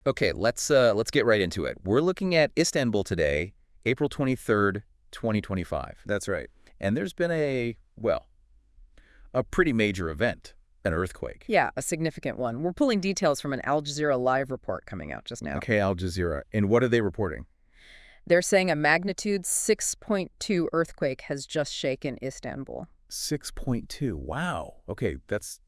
Okay, let's get right into it. We're looking at Istanbul today, April 23rd, 2025. That's right. And there's been a pretty major event, an earthquake. Yeah, a significant one. We're pulling details from an Al Jazeera live report coming out just now. Okay, Al Jazeera. And what are they reporting? They're saying a magnitude 6.2 earthquake has just shaken Istanbul. 6.2. Wow. Okay, that's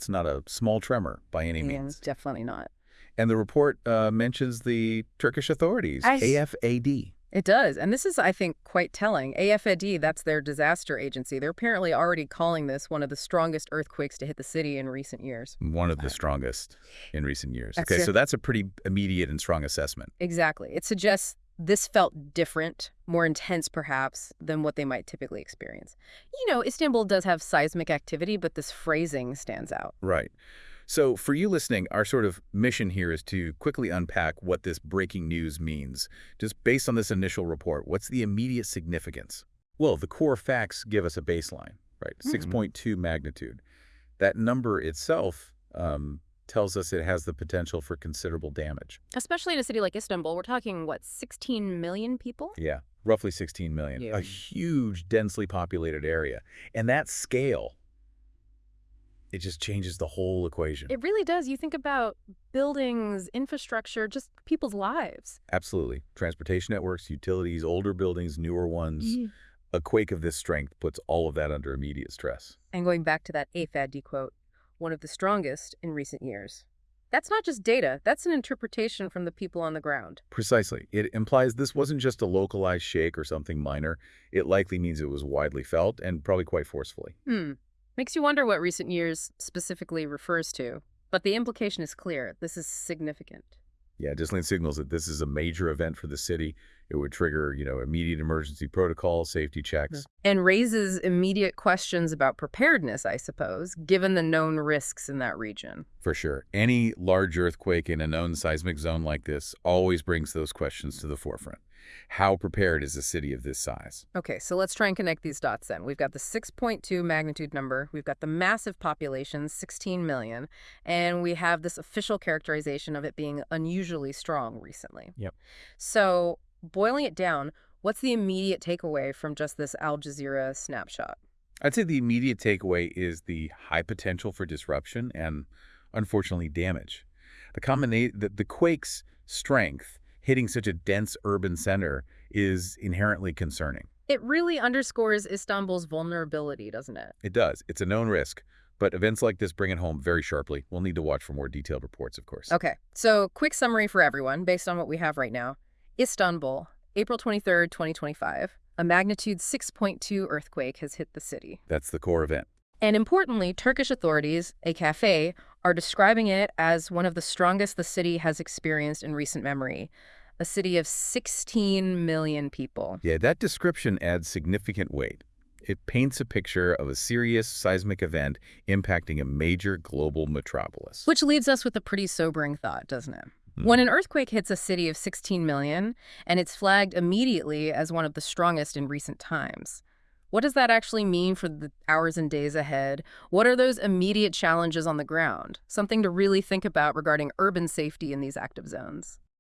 not a small tremor by any Yeah, means. definitely not. And the report mentions the Turkish authorities, AFAD. It does. And this is, I think, quite telling. AFAD, that's their disaster agency. They're apparently already calling this one of the strongest earthquakes to hit the city in recent years. One of the strongest in recent years. That's Okay, it. so that's a pretty immediate and strong assessment. Exactly. It suggests this felt different, more intense perhaps, than what they might typically experience. You know, Istanbul does have seismic activity, but this phrasing stands out. Right. So for you listening, our sort of mission here is to quickly unpack what this breaking news means. Just based on this initial report, what's the immediate significance? Well, the core facts give us a baseline, right? 6.2 magnitude. That number itself tells us it has the potential for considerable damage. Especially in a city like Istanbul, we're talking, what, 16 million people? Yeah, roughly 16 million. Yeah. A huge, densely populated area. And that scale, it just changes the whole equation. It really does. You think about buildings, infrastructure, just people's lives. Absolutely. Transportation networks, utilities, older buildings, newer ones. A quake of this strength puts all of that under immediate stress. And going back to that AFAD quote, one of the strongest in recent years. That's not just data, that's an interpretation from the people on the ground. Precisely. It implies this wasn't just a localized shake or something minor. It likely means it was widely felt and probably quite forcefully. Makes you wonder what recent years specifically refers to. But the implication is clear. This is significant. Yeah, Disneyland signals that this is a major event for the city. It would trigger, immediate emergency protocols, safety checks. And raises immediate questions about preparedness, I suppose, given the known risks in that region. For sure. Any large earthquake in a known seismic zone like this always brings those questions to the forefront. How prepared is a city of this size? Okay, so let's try and connect these dots then. We've got the 6.2 magnitude number, we've got the massive population, 16 million, and we have this official characterization of it being unusually strong recently. Yep. So, boiling it down, what's the immediate takeaway from just this Al Jazeera snapshot? I'd say the immediate takeaway is the high potential for disruption and, unfortunately, damage. The quake's strength hitting such a dense urban center is inherently concerning. It really underscores Istanbul's vulnerability, doesn't it? It does. It's a known risk. But events like this bring it home very sharply. We'll need to watch for more detailed reports, of course. Okay, so quick summary for everyone based on what we have right now. Istanbul, April 23rd, 2025. A magnitude 6.2 earthquake has hit the city. That's the core event. And importantly, Turkish authorities, a cafe, are describing it as one of the strongest the city has experienced in recent memory. A city of 16 million people. Yeah, that description adds significant weight. It paints a picture of a serious seismic event impacting a major global metropolis. Which leaves us with a pretty sobering thought, doesn't it? When an earthquake hits a city of 16 million, and it's flagged immediately as one of the strongest in recent times, what does that actually mean for the hours and days ahead? What are those immediate challenges on the ground? Something to really think about regarding urban safety in these active zones.